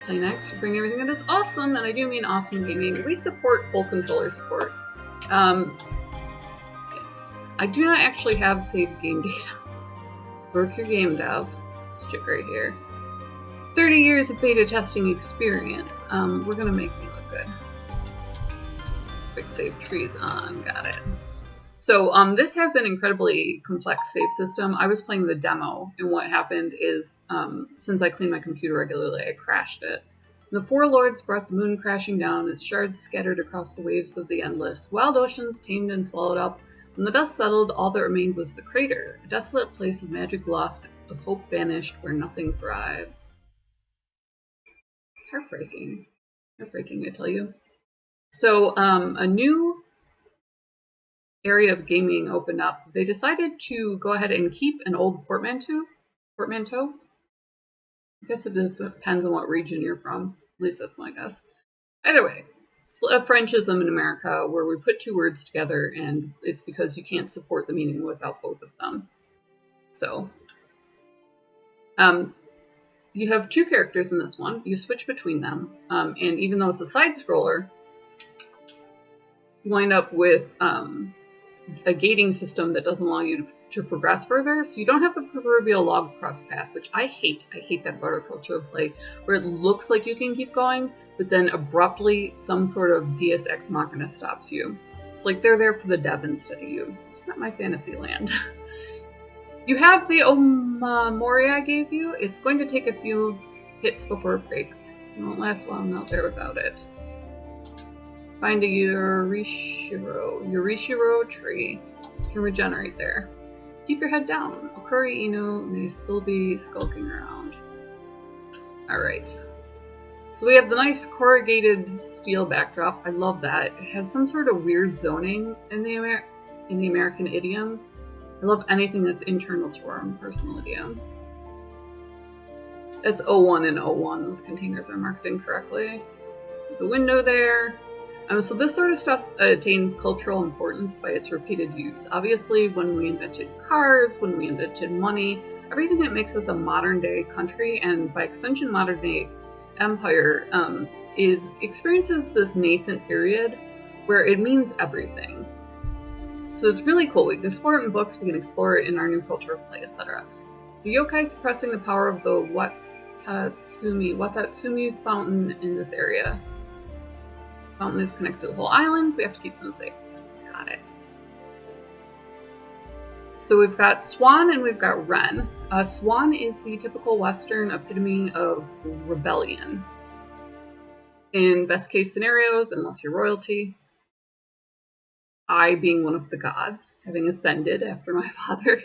whattoplaynext. We bring everything that is awesome, and I do mean awesome gaming. We support full controller support. Yes. I do not actually have saved game data. Work your game dev. This chick right here. 30 years of beta testing experience. We're gonna make me look good. Quick save trees on. Got it. So this has an incredibly complex save system. I was playing the demo, and what happened is, since I clean my computer regularly, I crashed it. The four lords brought the moon crashing down, its shards scattered across the waves of the endless. Wild oceans tamed and swallowed up. When the dust settled, all that remained was the crater, a desolate place of magic lost, of hope vanished, where nothing thrives. It's heartbreaking. Heartbreaking, I tell you. So a new area of gaming opened up. They decided to go ahead and keep an old portmanteau. I guess it depends on what region you're from. At least that's my guess. Either way, it's a Frenchism in America where we put two words together, and it's because you can't support the meaning without both of them. So, you have two characters in this one. You switch between them, and even though it's a side-scroller, you wind up with a gating system that doesn't allow you to progress further, so you don't have the proverbial log across the path, which I hate. I hate that about our culture of play, where it looks like you can keep going, but then abruptly some sort of Deus Ex Machina stops you. It's like they're there for the dev instead of you. It's not my fantasy land. You have the Omori I gave you. It's going to take a few hits before it breaks. It won't last long out there without it. Find a Yorishiro tree. You can regenerate there. Keep your head down. Okuri Inu may still be skulking around. Alright. So we have the nice corrugated steel backdrop. I love that. It has some sort of weird zoning in the American idiom. I love anything that's internal to our own personal idiom. It's 01 and 01. Those containers are marked incorrectly. There's a window there. So this sort of stuff attains cultural importance by its repeated use. Obviously, when we invented cars, when we invented money, everything that makes us a modern-day country, and by extension modern-day empire, experiences this nascent period where it means everything. So it's really cool. We can explore it in books, we can explore it in our new culture of play, etc. So yokai suppressing the power of the Watatsumi fountain in this area. Fountain is connected to the whole island. We have to keep them safe. Got it. So we've got Swan and we've got Wren. Swan is the typical Western epitome of rebellion. In best case scenarios, unless you're royalty, I, being one of the gods, having ascended after my father,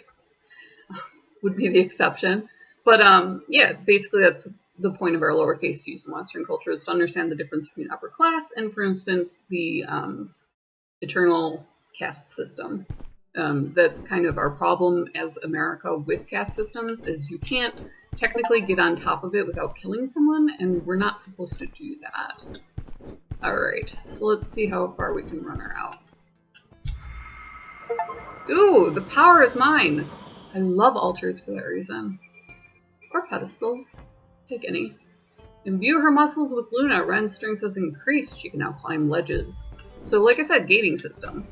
would be the exception. But yeah, basically that's the point of our lowercase g's in Western culture, is to understand the difference between upper class and, for instance, the eternal caste system. That's kind of our problem as America with caste systems, is you can't technically get on top of it without killing someone, and we're not supposed to do that. Alright, so let's see how far we can run her out. Ooh, the power is mine! I love altars for that reason. Or pedestals. Take any. Imbue her muscles with Luna. Wren's strength has increased. She can now climb ledges. So, like I said, gating system.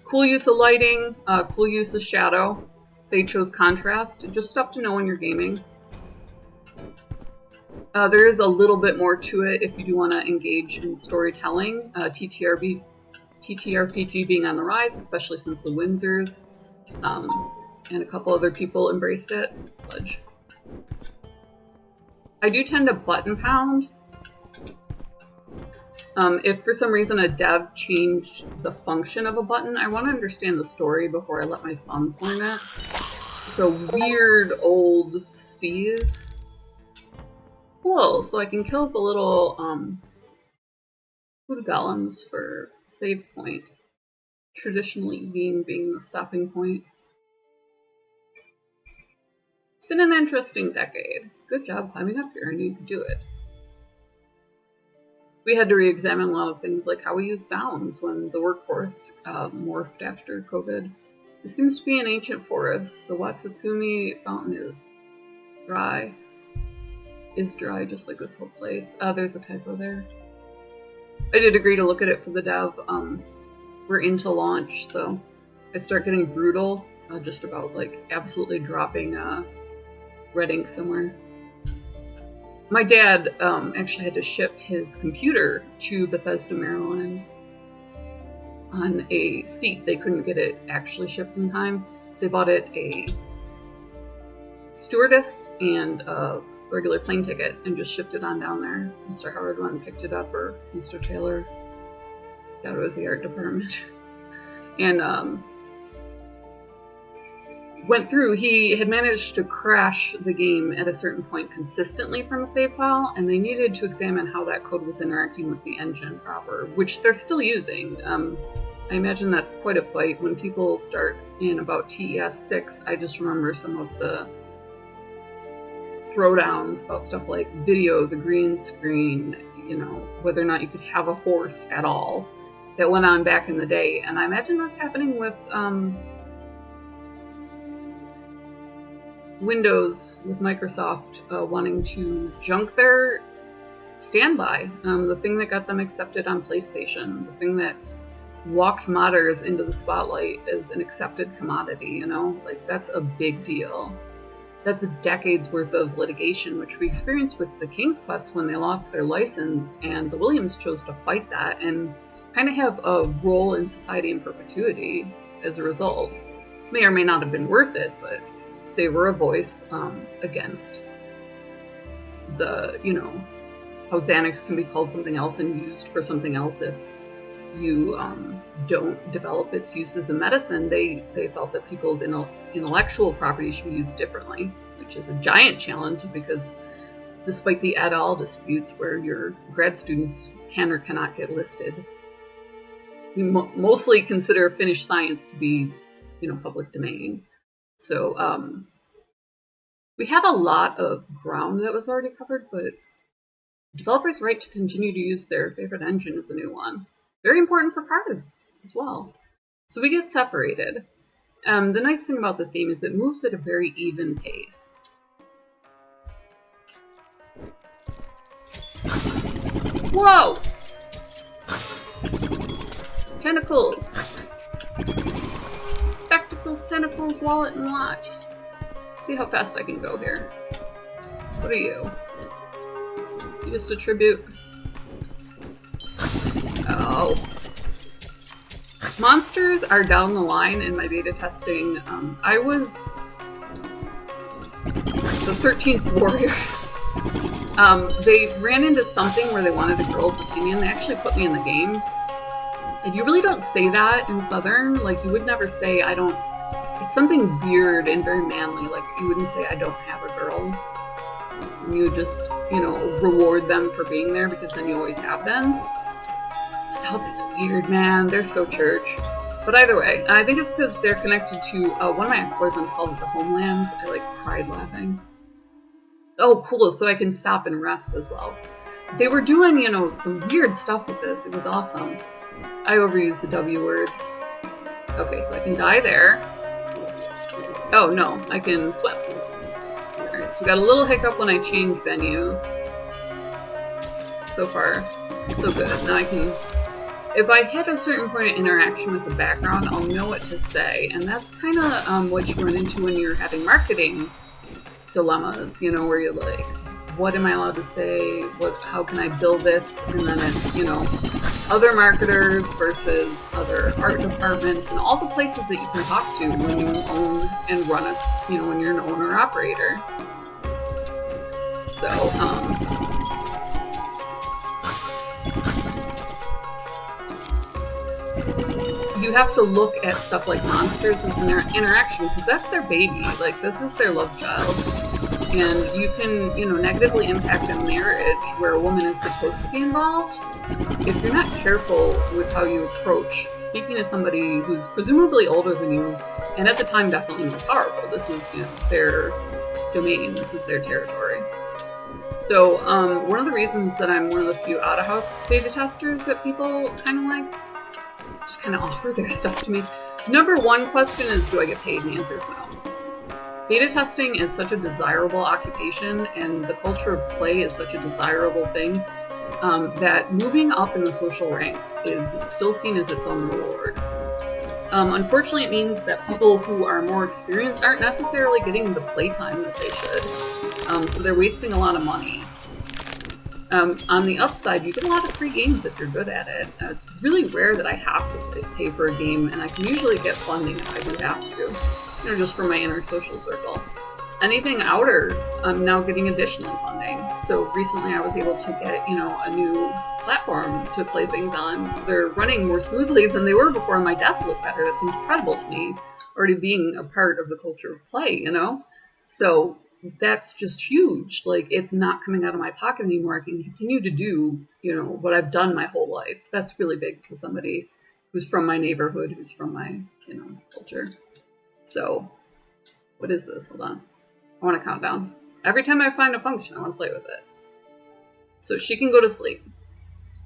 Cool use of lighting, cool use of shadow. They chose contrast. Just stuff to know when you're gaming. There is a little bit more to it if you do want to engage in storytelling. TTRPG being on the rise, especially since the Windsors and a couple other people embraced it. Pledge. I do tend to button pound. If for some reason a dev changed the function of a button, I want to understand the story before I let my thumbs learn it. It's a weird old steez. Cool, so I can kill the little food golems for save point. Traditionally eating being the stopping point. It's been an interesting decade. Good job climbing up here, and you can do it. We had to re-examine a lot of things like how we use sounds when the workforce morphed after COVID. It seems to be an ancient forest. The Watatsumi fountain is dry. is dry, just like this whole place. There's a typo there. I did agree to look at it for the dev. We're into launch, so I start getting brutal, just about like absolutely dropping red ink somewhere. My dad actually had to ship his computer to Bethesda, Maryland on a seat. They couldn't get it actually shipped in time, so they bought it a stewardess and a regular plane ticket and just shipped it on down there. Mr. Howard went and picked it up, or Mr. Taylor. That was the art department. And went through. He had managed to crash the game at a certain point consistently from a save file, and they needed to examine how that code was interacting with the engine proper, which they're still using. I imagine that's quite a fight. When people start in about TES 6, I just remember some of the throwdowns about stuff like video, the green screen, you know, whether or not you could have a horse at all, that went on back in the day. And I imagine that's happening with Windows, with Microsoft wanting to junk their standby, the thing that got them accepted on PlayStation, the thing that walked modders into the spotlight as an accepted commodity, you know? Like, that's a big deal. That's a decade's worth of litigation, which we experienced with the King's Quest when they lost their license, and the Williams chose to fight that and kind of have a role in society in perpetuity as a result. May or may not have been worth it, but they were a voice against the, you know, how Xanax can be called something else and used for something else if you don't develop its use as a medicine. They felt that people's intellectual property should be used differently, which is a giant challenge because despite the et al. Disputes where your grad students can or cannot get listed, we mostly consider finished science to be, you know, public domain. So we had a lot of ground that was already covered, but developers' right to continue to use their favorite engine is a new one. Very important for cars as well. So we get separated. The nice thing about this game is it moves at a very even pace. Whoa! Tentacles! Spectacles, tentacles, wallet, and watch. Let's see how fast I can go here. What are you? You just a tribute? Oh. Monsters are down the line in my beta testing. I was the 13th warrior. They ran into something where they wanted a girl's opinion. They actually put me in the game. And you really don't say that in Southern. Like, you would never say, I don't... It's something weird and very manly. Like, you wouldn't say, I don't have a girl. And you would just, you know, reward them for being there because then you always have them. South is weird, man. They're so church. But either way, I think it's because they're connected to... one of my ex-boyfriends called it the Homelands. I, like, cried laughing. Oh, cool. So I can stop and rest as well. They were doing, you know, some weird stuff with this. It was awesome. I overuse the W words. Okay, so I can die there. Oh, no. I can swim. Alright, so we got a little hiccup when I change venues. So far, so good. Now I can... If I hit a certain point of interaction with the background, I'll know what to say. And that's kind of what you run into when you're having marketing dilemmas, you know, where you're like, what am I allowed to say? How can I build this? And then it's, you know, other marketers versus other art departments and all the places that you can talk to when you own and run a, you know, when you're an owner operator. So, you have to look at stuff like monsters as an interaction because that's their baby. Like, this is their love child. And you can, you know, negatively impact a marriage where a woman is supposed to be involved if you're not careful with how you approach speaking to somebody who's presumably older than you, and at the time definitely more powerful. This is, you know, their domain. This is their territory. So, one of the reasons that I'm one of the few out-of-house beta testers that people kind of like, just kind of offer their stuff to me. Number one question is, do I get paid? And the answer is no. Beta testing is such a desirable occupation, and the culture of play is such a desirable thing, that moving up in the social ranks is still seen as its own reward. Unfortunately, it means that people who are more experienced aren't necessarily getting the playtime that they should, so they're wasting a lot of money. On the upside, you get a lot of free games if you're good at it. It's really rare that I have to pay for a game, and I can usually get funding if I do have to, just from my inner social circle. Anything outer, I'm now getting additional funding. So recently I was able to get, a new platform to play things on. So they're running more smoothly than they were before, and my devs look better. That's incredible to me, already being a part of the culture of play, So that's just huge. Like, it's not coming out of my pocket anymore. I can continue to do, what I've done my whole life. That's really big to somebody who's from my neighborhood, who's from my, culture. So, what is this? Hold on. I want to count down. Every time I find a function, I want to play with it. So she can go to sleep.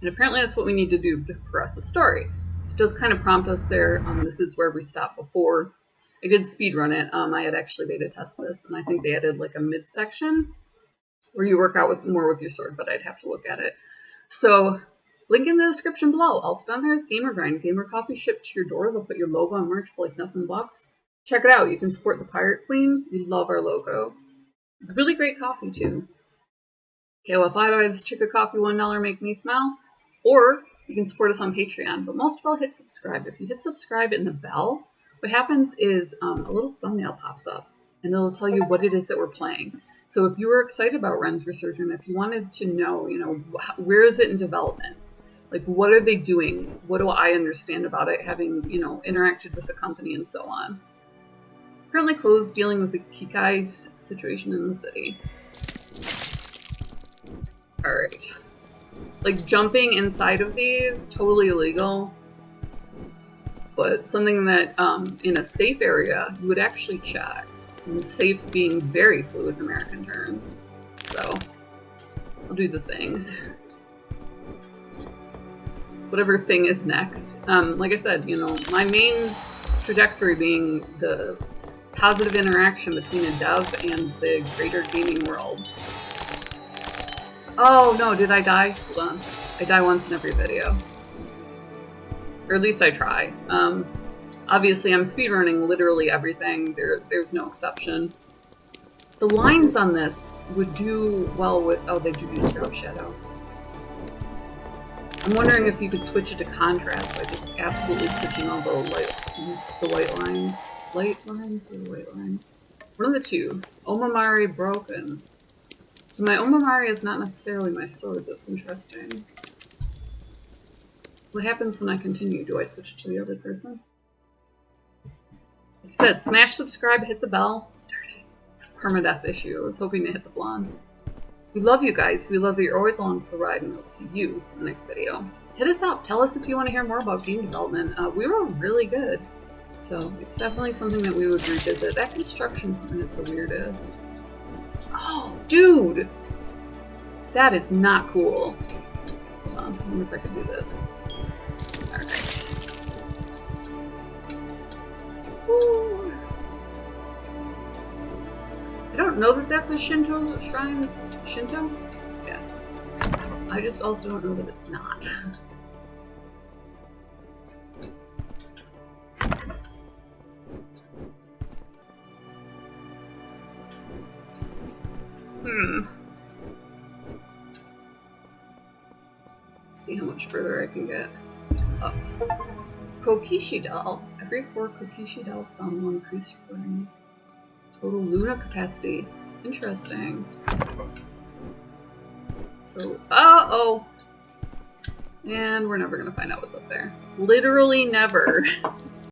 And apparently that's what we need to do to progress the story. So it does kind of prompt us there. This is where we stopped before. I did speedrun it. I had actually beta test this, and I think they added like a midsection where you work out more with your sword, but I'd have to look at it. So, link in the description below. Also down there is Gamer Grind. Gamer Coffee shipped to your door. They'll put your logo on merch for like nothing bucks. Check it out. You can support the Pirate Queen. We love our logo. Really great coffee, too. Okay, well, if I buy this chick of coffee, $1 make me smile. Or you can support us on Patreon. But most of all, hit subscribe. If you hit subscribe and the bell, what happens is a little thumbnail pops up. And it'll tell you what it is that we're playing. So if you were excited about Wren's Resurgence, if you wanted to know, where is it in development? Like, what are they doing? What do I understand about it, having, interacted with the company and so on? Currently closed, dealing with the Yokai situation in the city. Alright. Like, jumping inside of these, totally illegal. But something that, in a safe area, you would actually check. And safe being very fluid in American terms. So, I'll do the thing. Whatever thing is next. Like I said, my main trajectory being the positive interaction between a dev and the greater gaming world. Oh no, did I die? Hold on. I die once in every video. Or at least I try. Obviously I'm speedrunning literally everything. There's no exception. The lines on this would do well with... Oh, they do use drop shadow. I'm wondering if you could switch it to contrast by just absolutely switching all the white lines. Light lines or white lines? One of the two. Omamari broken. So my Omamari is not necessarily my sword. That's interesting. What happens when I continue? Do I switch it to the other person? Like I said, smash subscribe, hit the bell. Darn it. It's a permadeath issue. I was hoping to hit the blonde. We love you guys. We love that you're always along for the ride, and we'll see you in the next video. Hit us up. Tell us if you want to hear more about game development. We were really good. So it's definitely something that we would revisit. That construction point is the weirdest. Oh, dude! That is not cool. Hold on, I wonder if I could do this. Alright. Woo! I don't know that that's a Shinto shrine. Shinto? Yeah. I just also don't know that it's not. Let's see how much further I can get up. Kokishi doll. Every 4 Kokishi dolls found will increase your total Luna capacity. Interesting. So, uh-oh! And we're never gonna find out what's up there. Literally never.